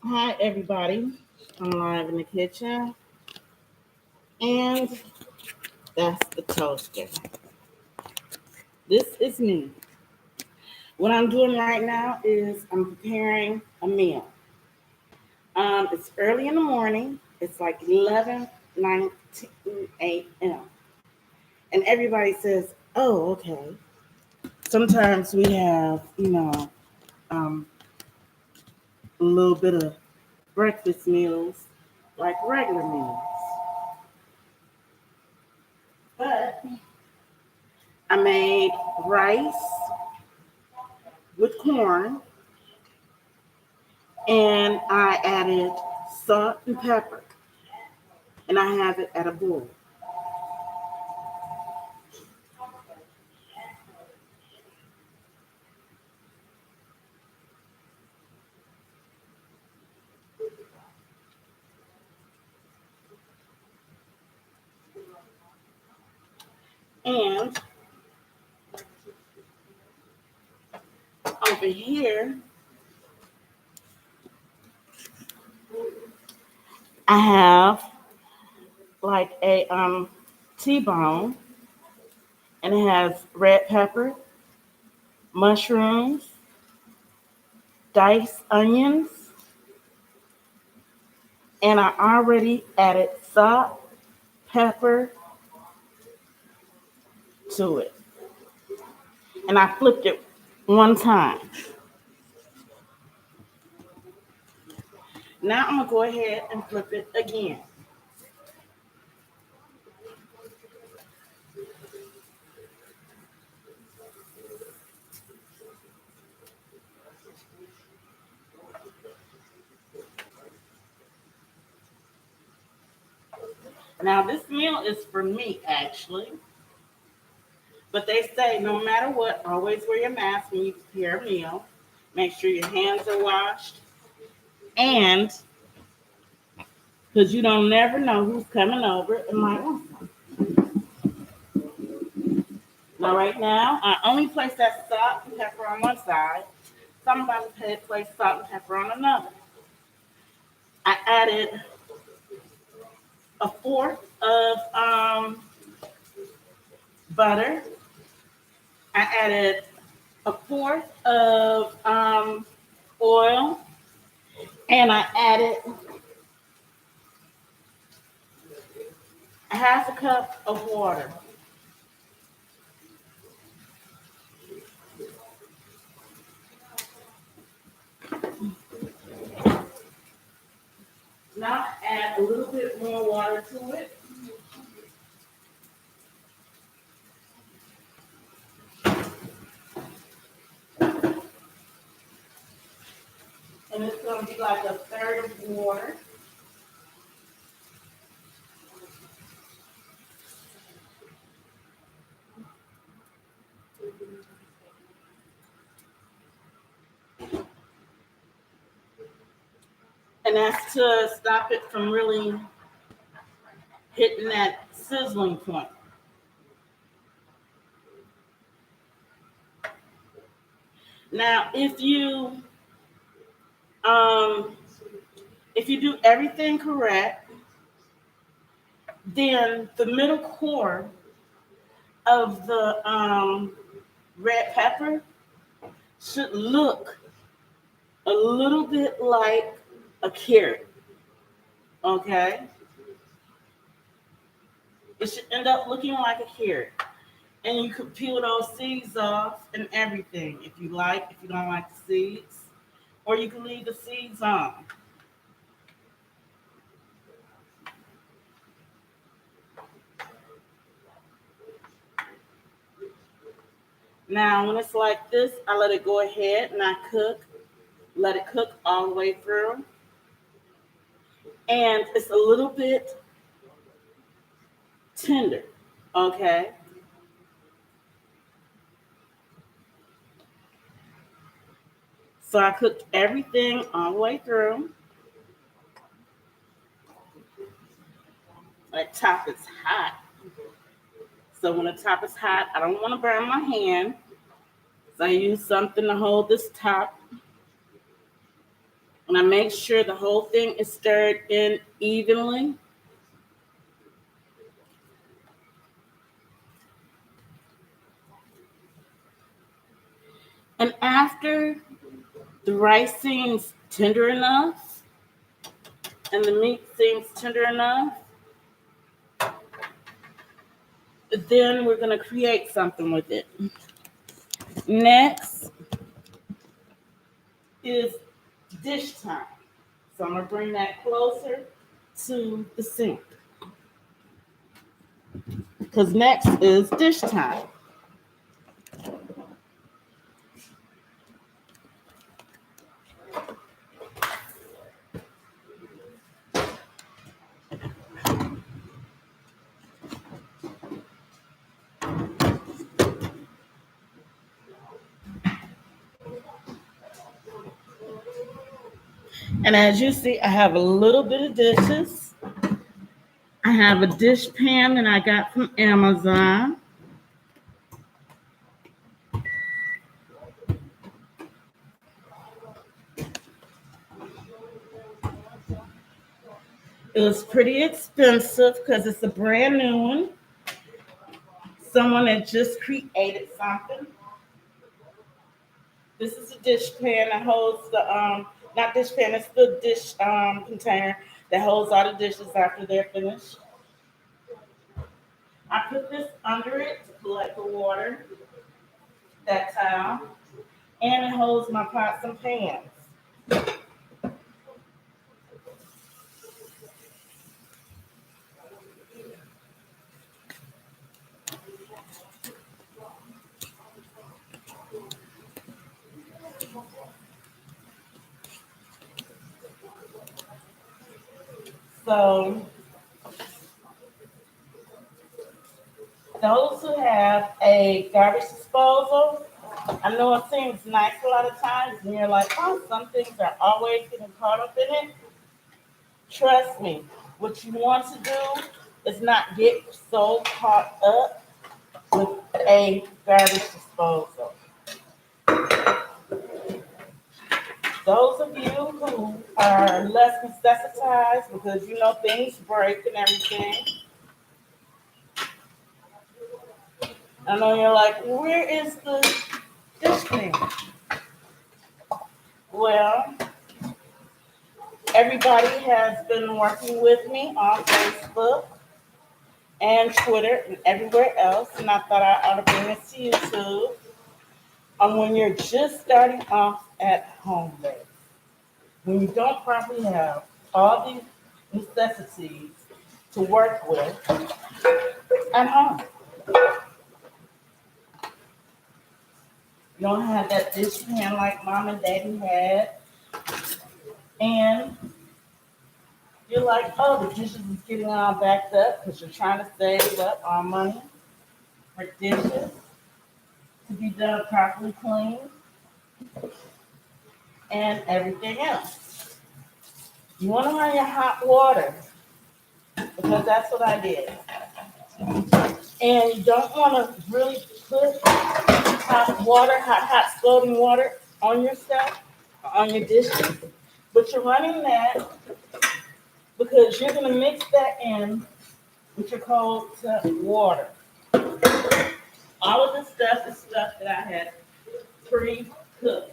Hi, everybody. I'm live in the kitchen, and that's the toaster. This is me. What I'm doing right now is I'm preparing a meal. It's early in the morning. It's like 11:19 a.m. And everybody says, "Oh, okay." Sometimes we have, um, a little bit of breakfast meals, like regular meals. But I made rice with corn, and I added salt and pepper, and I have it at a boil. And over here, I have like a T-bone, and it has red pepper, mushrooms, diced onions, and I already added salt, pepper to it, and I flipped it one time. Now I'm gonna go ahead and flip it again. Now this meal is for me actually, but they say no matter what, always wear your mask when you prepare a meal. Make sure your hands are washed, and because you don't never know who's coming over and might want some. Now, right now, I only place that salt and pepper on one side. So I'm about to place salt and pepper on another. I added a fourth of butter. I added a fourth of oil, and I added a half a cup of water. Now add a little bit more water to it. And it's going to be like a third of water. And that's to stop it from really hitting that sizzling point. Now, um, if you do everything correct, then the middle core of the red pepper should look a little bit like a carrot. Okay, it should end up looking like a carrot, and you could peel those seeds off and everything if you like. If you don't like the seeds, or you can leave the seeds on. Now, when it's like this, I let it go ahead and I let it cook all the way through. And it's a little bit tender, okay? So I cooked everything all the way through. The top is hot. So when the top is hot, I don't want to burn my hand. So I use something to hold this top. And I make sure the whole thing is stirred in evenly. And after the rice seems tender enough and the meat seems tender enough, then we're going to create something with it. Next is dish time. So I'm going to bring that closer to the sink. Because next is dish time. And as you see, I have a little bit of dishes. I have a dish pan that I got from Amazon. It was pretty expensive because it's a brand new one. Someone had just created something. This is a dish pan that holds the not dish pan, it's the dish container that holds all the dishes after they're finished. I put this under it to collect the water, that towel, and it holds my pots and pans. So those who have a garbage disposal, I know it seems nice a lot of times, and you're like, oh, some things are always getting caught up in it. Trust me, what you want to do is not get so caught up with a garbage disposal. Those of you who are less necessitized because you know things break and everything, I know you're like, where is the dish pan? Well, everybody has been working with me on Facebook and Twitter and everywhere else, and I thought I ought to bring this to YouTube on when you're just starting off at home base. When you don't probably have all these necessities to work with at home. You don't have that dish pan like mom and daddy had. And you're like, oh, the dishes is getting all backed up because you're trying to save up on money for dishes to be done properly clean and everything else. You want to run your hot water because that's what I did. And you don't want to really put hot water, hot scalding water on yourself, on your dishes. But you're running that because you're going to mix that in with your cold water. All of this stuff is stuff that I had pre-cooked.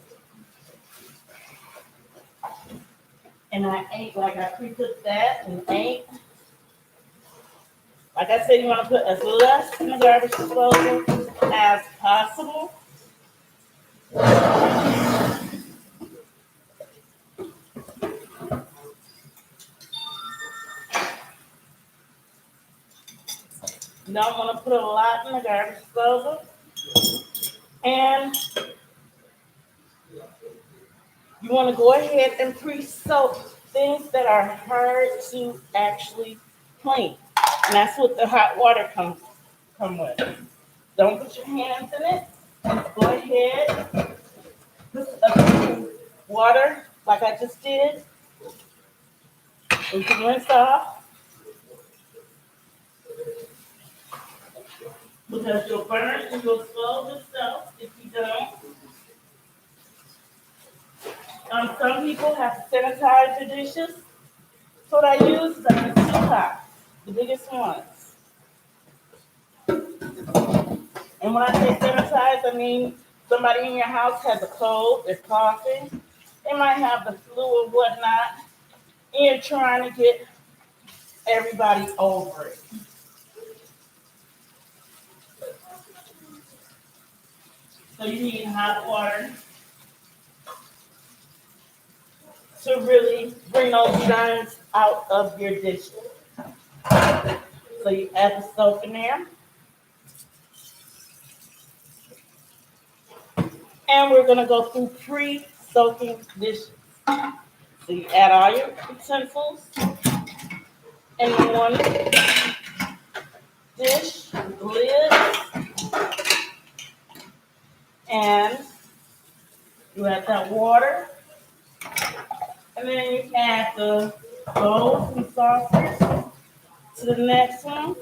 And I ate like I pre-cooked that and ate. Like I said, you want to put as less in the garbage disposal as possible. You don't want to put a lot in the garbage disposal. And you want to go ahead and pre-soak things that are hard to actually clean. And that's what the hot water come with. Don't put your hands in it. Go ahead, put a water like I just did. You can rinse off because you'll burn and you'll slow yourself if you don't. Some people have to sanitize their dishes. So what I use is like the two cups, the biggest ones. And when I say sanitize, I mean somebody in your house has a cold, they're coughing, they might have the flu or whatnot, and you're trying to get everybody over it. So you need hot water to really bring those germs out of your dishes. So you add the soap in there, and we're gonna go through pre-soaking dishes. So you add all your utensils in one dish with the lid, and you add that water, and then you add the bowls and saucers to the next one.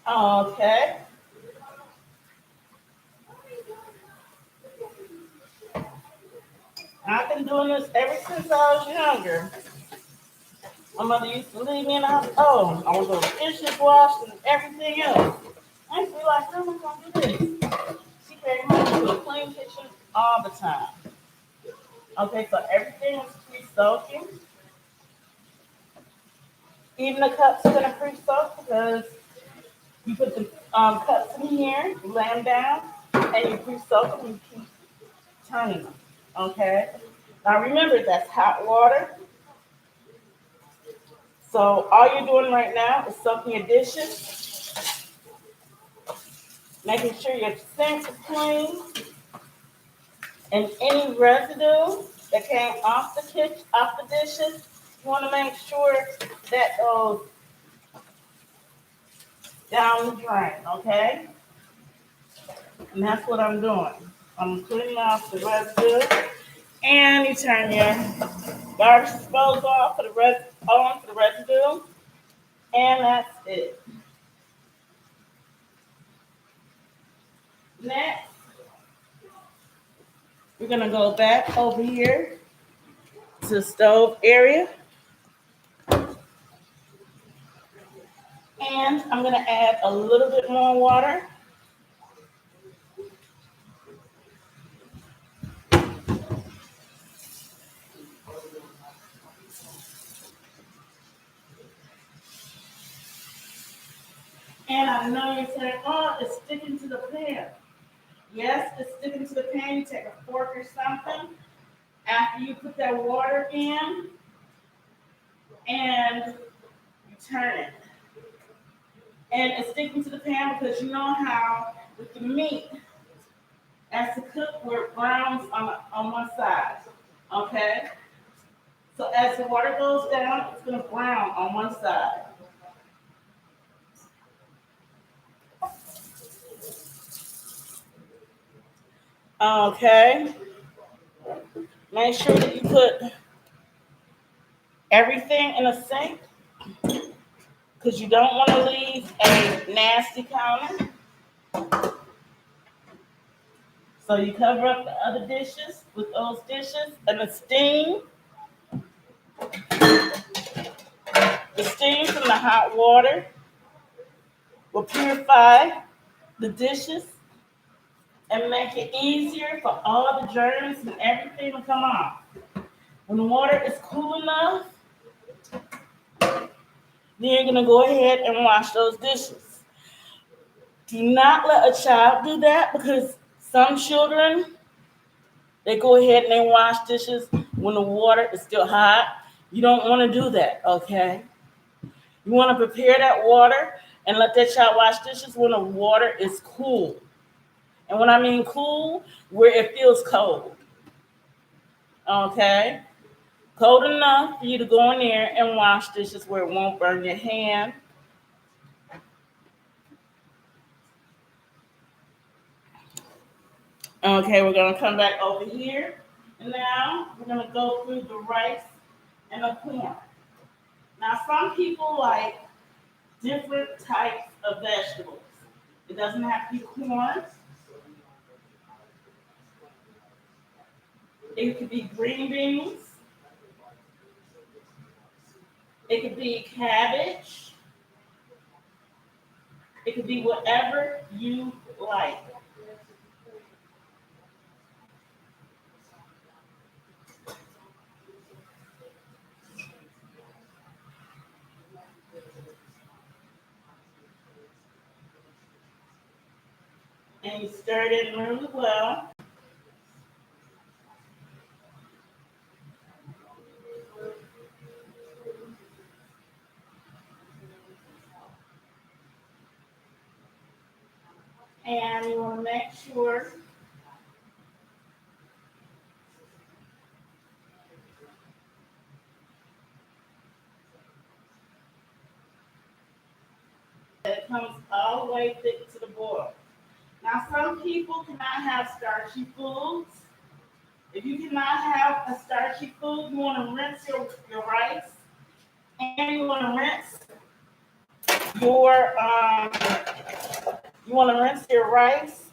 Okay. I've been doing this ever since I was younger. My mother used to leave me in the house. Oh, I was going to dishes washed and everything else. I used to be like, how am I going to do this? She came home to a clean kitchen all the time. Okay, so everything was pre-soaking. Even the cups are going to pre-soak because you put the cups in here, you lay them down, and you pre-soak them and you keep turning them. Okay? Now remember, that's hot water. So all you're doing right now is soaking your dishes, making sure your sink is clean, and any residue that came off the kitchen, off the dishes, you want to make sure that goes down the drain, okay? And that's what I'm doing. I'm cleaning off the residue, and you turn your garbage disposal off for the on for the residue, and that's it. Next, we're gonna go back over here to the stove area, and I'm gonna add a little bit more water. And I know you're saying, oh, it's sticking to the pan. Yes, it's sticking to the pan. You take a fork or something after you put that water in, and you turn it. And it's sticking to the pan because you know how with the meat, as to cook, where it browns on one side. Okay? So as the water goes down, it's going to brown on one side. Okay? Make sure that you put everything in a sink because you don't want to leave a nasty counter. So you cover up the other dishes with those dishes, and the steam from the hot water will purify the dishes and make it easier for all the germs and everything to come off. When the water is cool enough, then you're gonna go ahead and wash those dishes. Do not let a child do that because some children they go ahead and they wash dishes when the water is still hot. You don't want to do that, okay? You want to prepare that water and let that child wash dishes when the water is cool. And when I mean cool, where it feels cold, okay? Cold enough for you to go in there and wash dishes where it won't burn your hand. Okay, we're gonna come back over here. And now we're gonna go through the rice and the corn. Now, some people like different types of vegetables. It doesn't have to be corn. It could be green beans. It could be cabbage. It could be whatever you like. And you stir it in really well. And you want to make sure that it comes all the way thick to the boil. Now, some people cannot have starchy foods. If you cannot have a starchy food, you want to rinse your rice and your um, you want to rinse your rice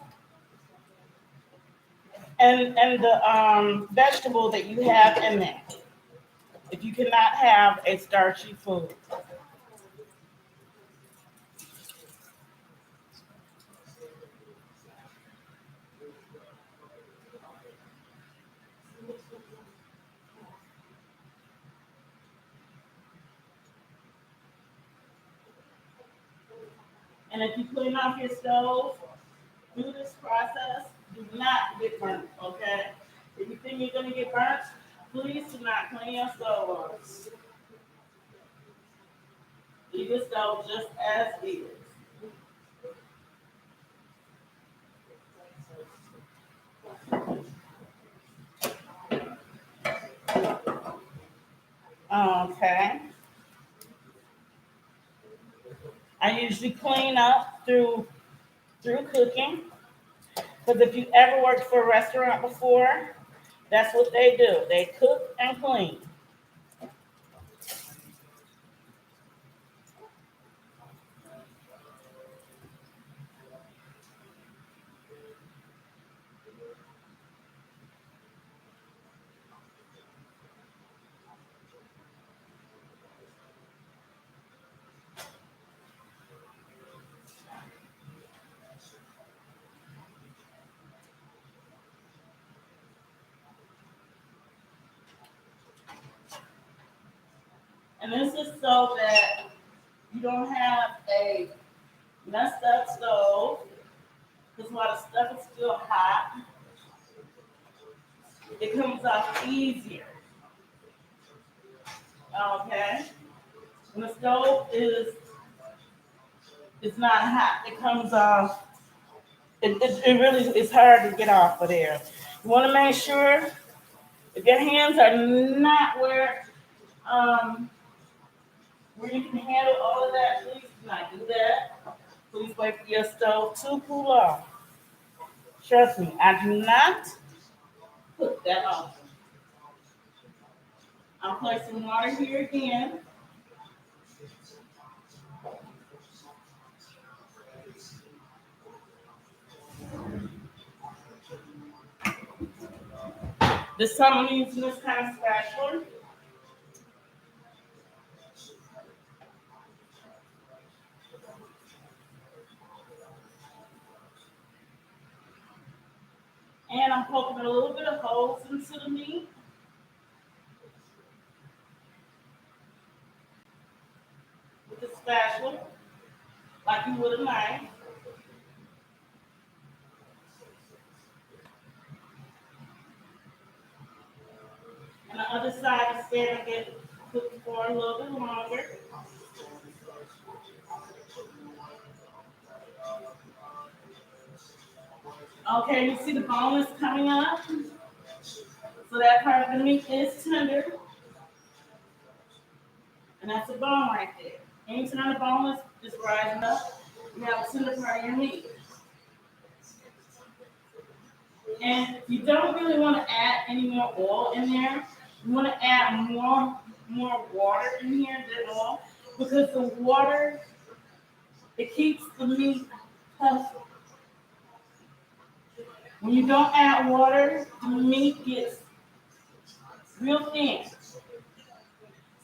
and the vegetable that you have in there. If you cannot have a starchy food. And if you clean off your stove, through this process, do not get burnt, okay? If you think you're going to get burnt, please do not clean your stove off. Leave your stove just as is. Okay. I usually clean up through cooking. Because if you ever worked for a restaurant before, that's what they do. They cook and clean. And this is so that you don't have a messed up stove. Because while the stuff is still hot, it comes off easier. Okay? When the stove is not hot, it comes off. It really is hard to get off of there. You want to make sure if your hands are not um, where you can handle all of that, please do not do that. Please wait for your stove to cool off. Trust me, I do not put that on. I'm placing water here again. This time I'm using this kind of spatula. And I'm poking a little bit of holes into the meat. With the spatula, like you would a knife. And the other side is going to get cooked for a little bit longer. Okay, you see the bone is coming up. So that part of the meat is tender. And that's the bone right there. Anytime the bone is rising up, you have a tender part of your meat. And you don't really want to add any more oil in there You want to add more water in here than oil because the water it keeps the meat tough. When you don't add water, the meat gets real thin.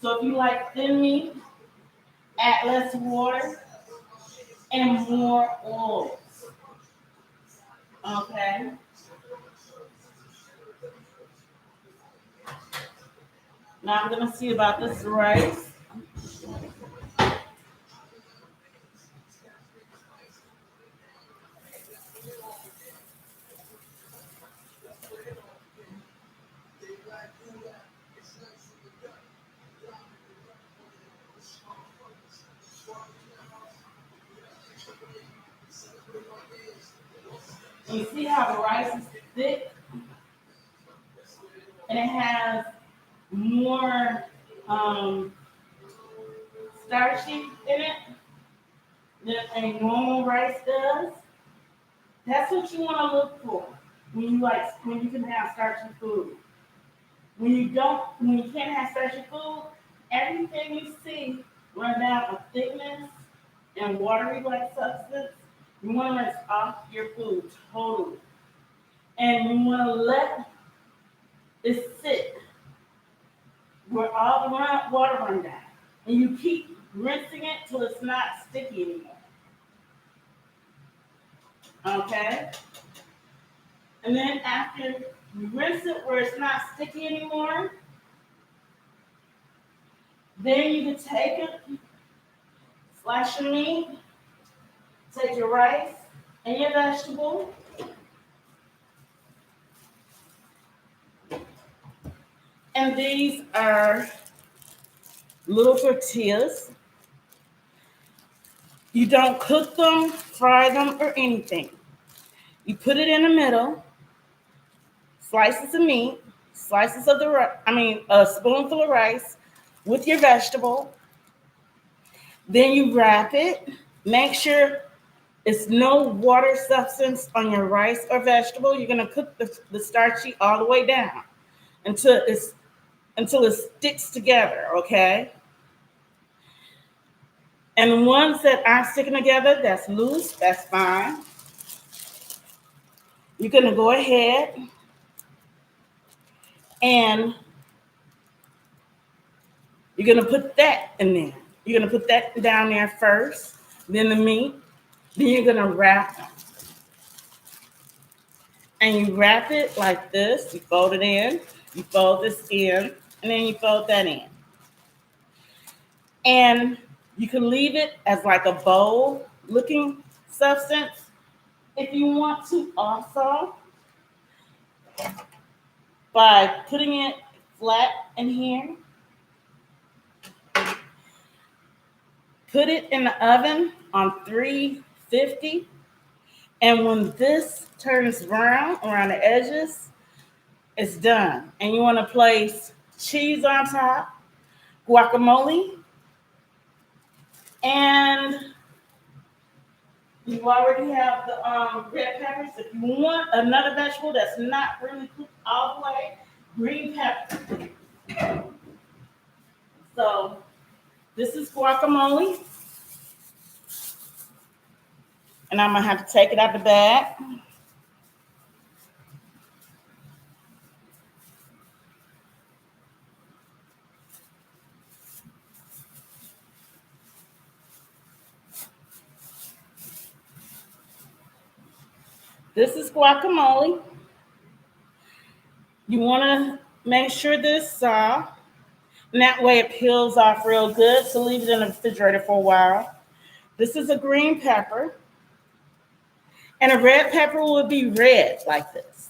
So if you like thin meat, add less water and more oil. Okay. Now I'm gonna see about this rice. You see how the rice is thick and it has more starchy in it than a normal rice does. That's what you want to look for when you can have starchy food. When you can't have starchy food, everything you see run down a thickness and watery like substance. You want to rinse off your food totally, and you want to let it sit where all the water run down, and you keep rinsing it till it's not sticky anymore. Okay, and then after you rinse it where it's not sticky anymore, then you can take it, slice your meat, take your rice and your vegetable, and these are little tortillas. You don't cook them, fry them, or anything. You put it in the middle, slices of meat, slices of a spoonful of rice with your vegetable. Then you wrap it. Make sure it's no water substance on your rice or vegetable. You're gonna cook the starchy all the way down until it sticks together, okay? And the ones that aren't sticking together, that's loose, that's fine. You're gonna go ahead and you're gonna put that in there. You're gonna put that down there first, then the meat, then you're gonna wrap them. And you wrap it like this, you fold it in, you fold this in, and then you fold that in. And you can leave it as like a bowl looking substance. If you want to also, by putting it flat in here, put it in the oven on 350. And when this turns brown around the edges, it's done. And you want to place cheese on top, guacamole, and you already have the red peppers. If you want another vegetable that's not really cooked all the way, green pepper. So this is guacamole. And I'm going to have to take it out the bag. This is guacamole. You want to make sure this soft. And that way it peels off real good. So leave it in the refrigerator for a while. This is a green pepper. And a red pepper will be red like this.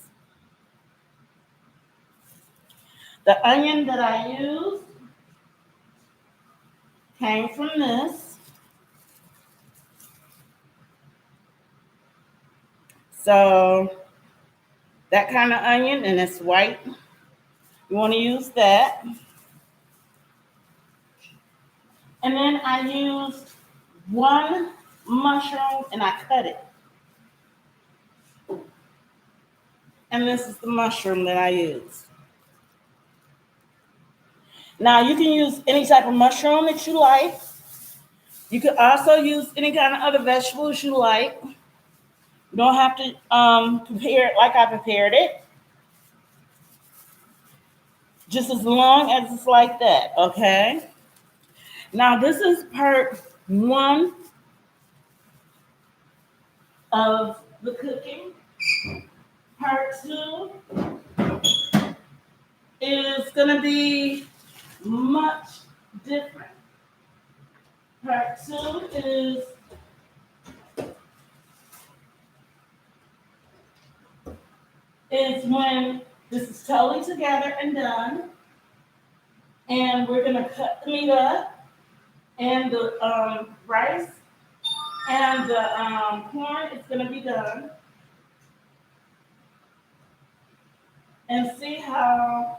The onion that I used came from this. So that kind of onion, and it's white. You want to use that. And then I used one mushroom and I cut it. And this is the mushroom that I used. Now you can use any type of mushroom that you like. You could also use any kind of other vegetables you like. You don't have to prepare it like I prepared it. Just as long as it's like that, okay? Now this is part one of the cooking. Part two is gonna be much different. Part two is when this is totally together and done, and we're gonna cut the meat up, and the rice and the corn is gonna be done, and see how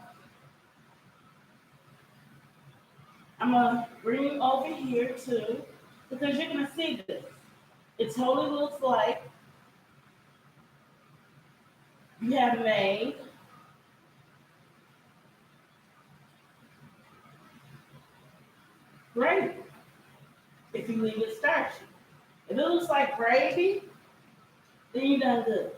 I'm gonna bring you over here too, because you're gonna see this. It totally looks like you have made gravy if you leave it starchy. If it looks like gravy, then you done good.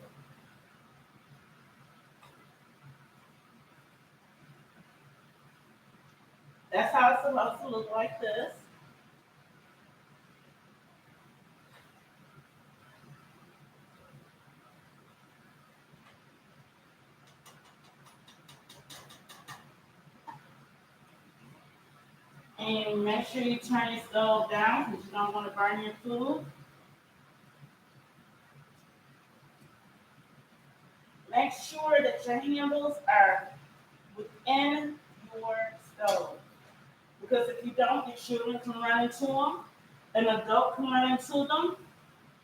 That's how it's supposed to look, like this. And make sure you turn your stove down because you don't want to burn your food. Make sure that your handles are within your stove. Because if you don't, your children can run into them, an adult can run into them,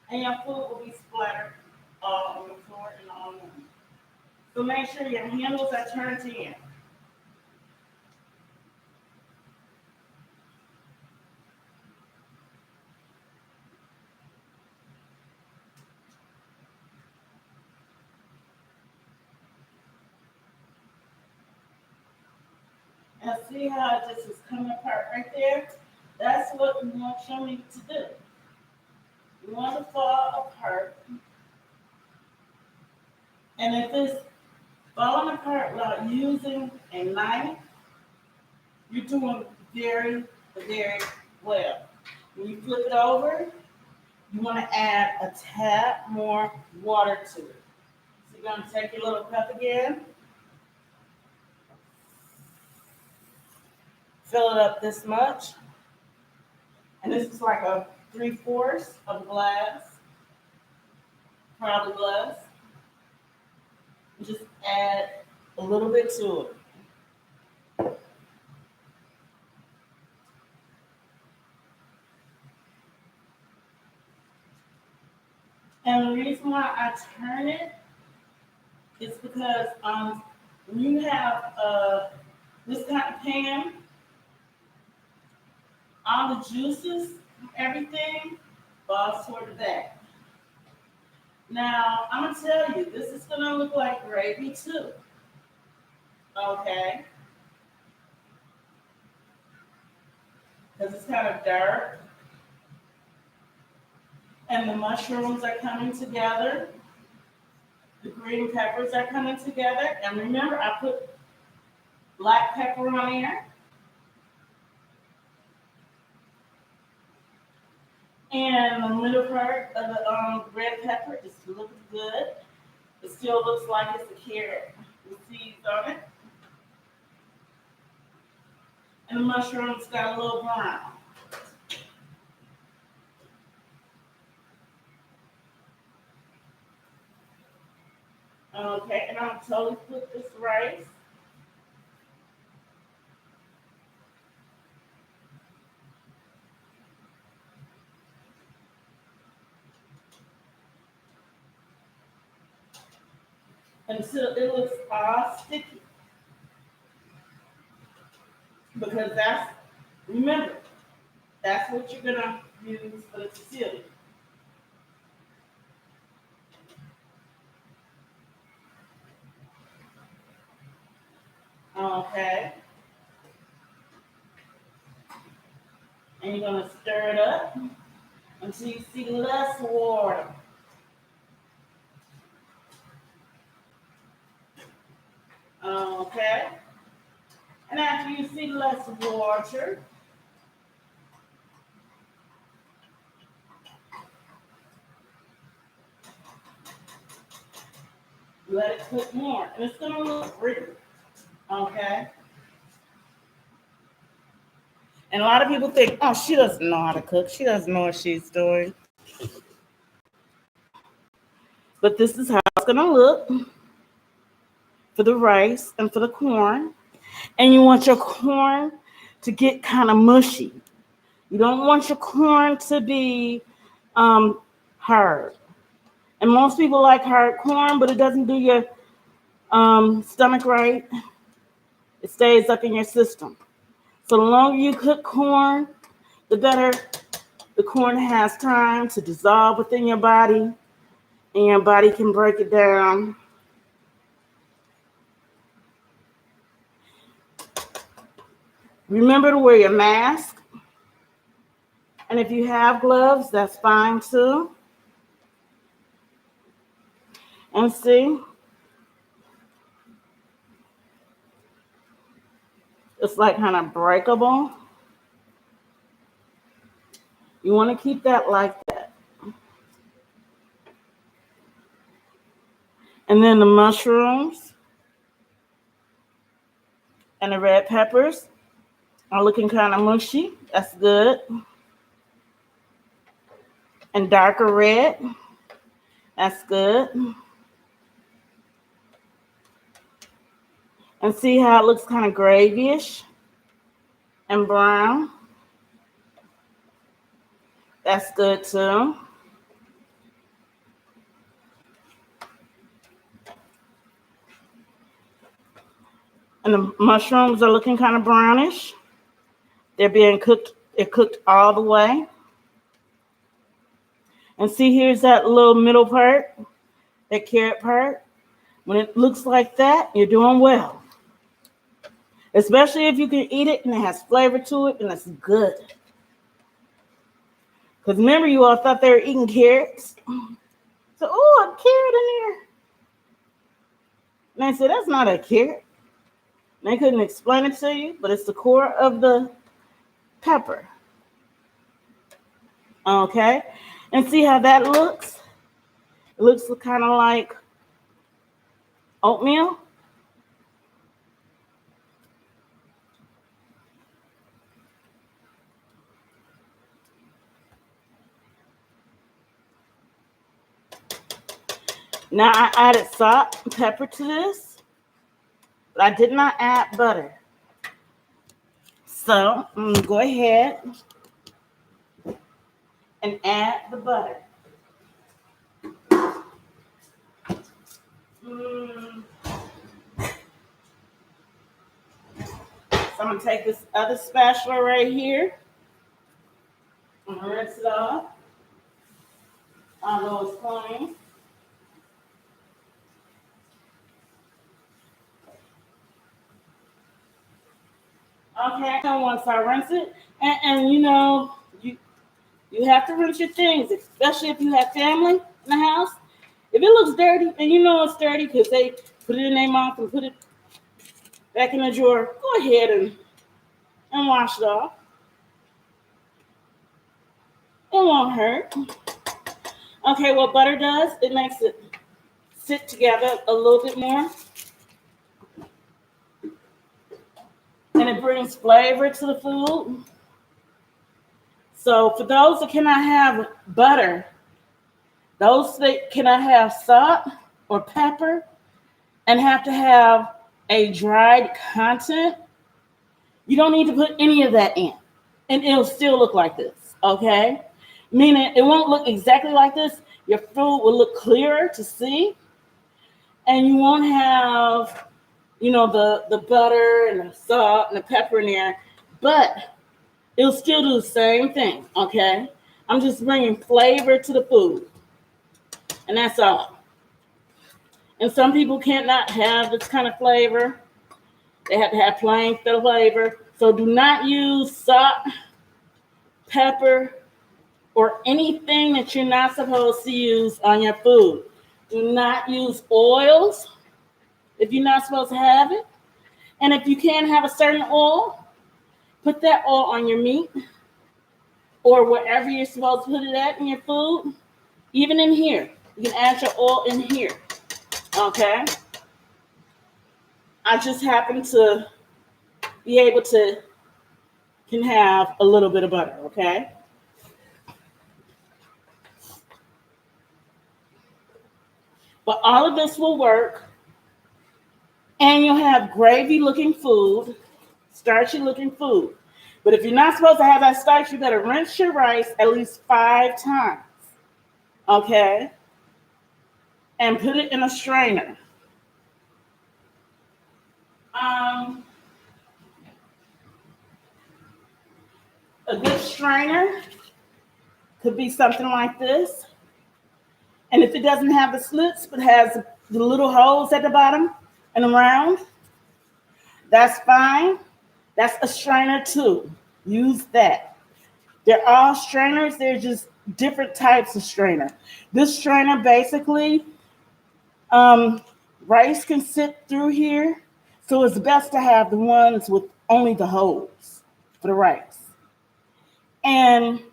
and your food will be splattered all on the floor and all over. So make sure your handles are turned in. And see how this is coming apart right there? That's what we want your meat to do. You want to fall apart. And if it's falling apart without using a knife, you're doing very, very well. When you flip it over, you want to add a tad more water to it. So you're going to take your little cup again, fill it up this much, and this is like a 3/4 of a glass, probably glass. Just add a little bit to it. And the reason why I turn it is because when you have this kind of pan, all the juices, everything falls toward the back. Now, I'm gonna tell you, this is gonna look like gravy too. Okay, because it's kind of dark, and the mushrooms are coming together. The green peppers are coming together, and remember, I put black pepper on there, and the middle part of the red pepper just looks good. It still looks like it's a carrot with seeds on it, and the mushrooms got a little brown. Okay, and I'm totally put this rice. Until it looks all sticky. Because remember, that's what you're gonna use for the Sicilian. Okay. And you're going to stir it up until you see less water. Okay. And after you see less water, let it cook more. And it's going to look pretty. Okay. And a lot of people think, oh, she doesn't know how to cook. She doesn't know what she's doing. But this is how it's going to look for the rice and for the corn. And you want your corn to get kind of mushy. You don't want your corn to be hard. And most people like hard corn, but it doesn't do your stomach right. It stays up in your system. So the longer you cook corn, the better the corn has time to dissolve within your body, and your body can break it down. Remember to wear your mask. And if you have gloves, that's fine too. And see, it's like kind of breakable. You want to keep that like that. And then the mushrooms and the red peppers are looking kind of mushy. That's good. And darker red. That's good. And see how it looks kind of gravyish and brown. That's good too. And the mushrooms are looking kind of brownish. They're being cooked. They're cooked all the way. And see, here's that little middle part, that carrot part. When it looks like that, you're doing well. Especially if you can eat it and it has flavor to it and it's good. Because remember, you all thought they were eating carrots. So, oh, a carrot in there. And they said, that's not a carrot. And they couldn't explain it to you, but it's the core of the pepper. Okay. And see how that looks? It looks kind of like oatmeal. Now I added salt and pepper to this, but I did not add butter. So I'm gonna go ahead and add the butter. So I'm gonna take this other spatula right here. I'm gonna rinse it off. Although it's clean. Okay, so once I rinse it, and you know, you have to rinse your things, especially if you have family in the house. If it looks dirty, and you know it's dirty because they put it in their mouth and put it back in the drawer, go ahead and wash it off. It won't hurt. Okay, what butter does, it makes it sit together a little bit more. And it brings flavor to the food. So for those that cannot have butter, those that cannot have salt or pepper and have to have a dried content, you don't need to put any of that in. And it'll still look like this, okay? Meaning it won't look exactly like this. Your food will look clearer to see. And you won't have, you know, the butter and the salt and the pepper in there. But it'll still do the same thing, okay? I'm just bringing flavor to the food. And that's all. And some people cannot have this kind of flavor. They have to have plain flavor. So do not use salt pepper, or anything that you're not supposed to use on your food. Do not use oils if you're not supposed to have it. And if you can't have a certain oil, put that oil on your meat or wherever you're supposed to put it at in your food. Even in here. You can add your oil in here. Okay? I just happen to be able to can have a little bit of butter, okay? But all of this will work, and you'll have gravy-looking food, starchy-looking food. But if you're not supposed to have that starch, you better rinse your rice at least 5 times, okay? And put it in a strainer. A good strainer could be something like this. And if it doesn't have the slits, but has the little holes at the bottom and around, that's fine. That's a strainer too. Use that. They're all strainers. They're just different types of strainer. This strainer basically, rice can sit through here. So it's best to have the ones with only the holes for the rice. And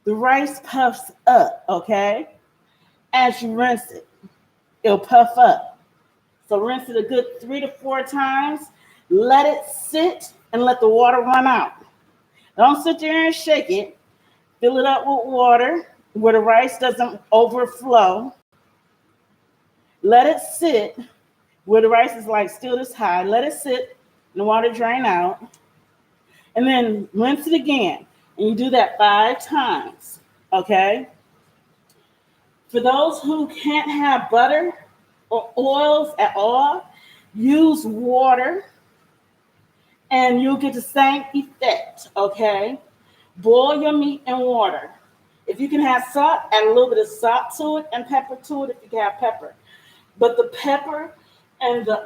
the rice puffs up, okay? As you rinse it, it'll puff up. So rinse it a good 3 to 4 times. Let it sit and let the water run out. Don't sit there and shake it. Fill it up with water where the rice doesn't overflow. Let it sit where the rice is like still this high. Let it sit and the water drain out. And then rinse it again. And you do that 5 times, okay? For those who can't have butter or oils at all, use water and you'll get the same effect, okay? Boil your meat in water. If you can have salt, add a little bit of salt to it and pepper to it if you can have pepper. But the pepper and the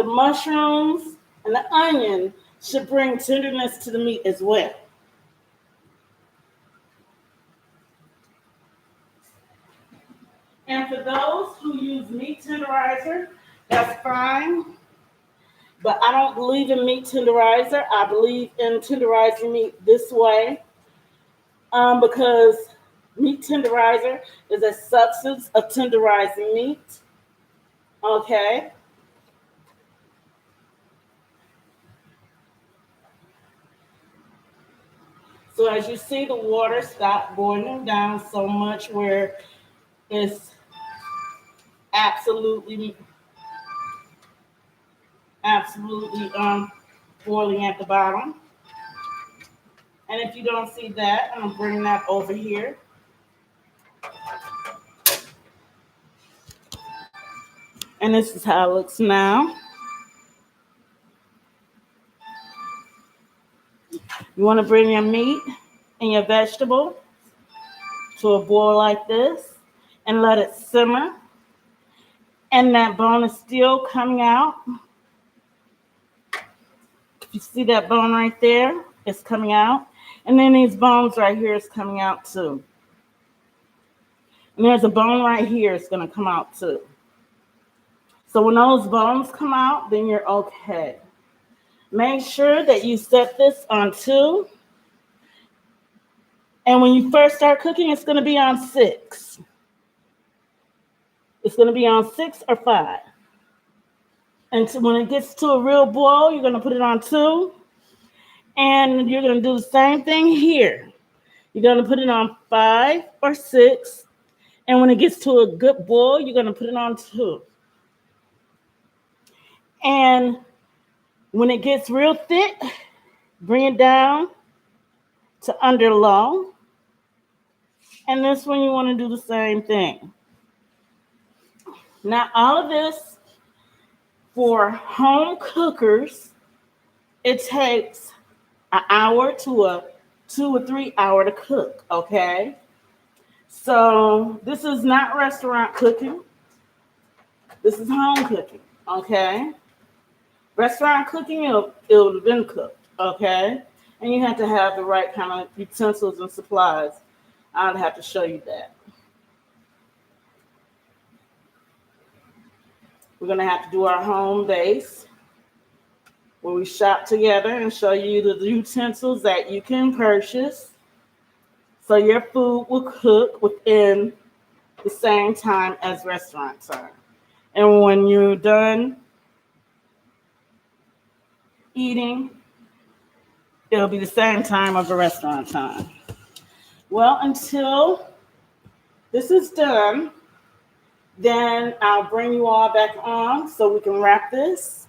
mushrooms and the onion should bring tenderness to the meat as well. And for those who use meat tenderizer, that's fine. But I don't believe in meat tenderizer. I believe in tenderizing meat this way because meat tenderizer is a substance of tenderizing meat. Okay. So as you see, the water stopped boiling down so much where it's absolutely boiling at the bottom. And if you don't see that, I'm gonna bring that over here. And this is how it looks now. You want to bring your meat and your vegetable to a boil like this and let it simmer. And that bone is still coming out. You see that bone right there? It's coming out. And then these bones right here is coming out too. And there's a bone right here it's going to come out too. So when those bones come out, then you're okay. Make sure that you set this on 2. And when you first start cooking, it's going to be on 6. It's going to be on 6 or 5. And so when it gets to a real boil, you're going to put it on 2. And you're going to do the same thing here. You're going to put it on 5 or 6. And when it gets to a good boil, you're going to put it on 2. And when it gets real thick, bring it down to under low. And this one, you want to do the same thing. Now, all of this for home cookers, it takes an hour to a 2 or 3 hour to cook, okay? So this is not restaurant cooking. This is home cooking, okay? Restaurant cooking, it'll have been cooked, okay? And you have to have the right kind of utensils and supplies. I'd have to show you that. We're going to have to do our home base where we shop together and show you the utensils that you can purchase so your food will cook within the same time as restaurants are. And when you're done eating, it'll be the same time of the restaurant time. Well, until this is done, then I'll bring you all back on so we can wrap this.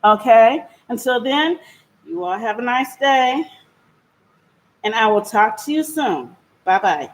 Okay? Until then, you all have a nice day, and I will talk to you soon. Bye bye.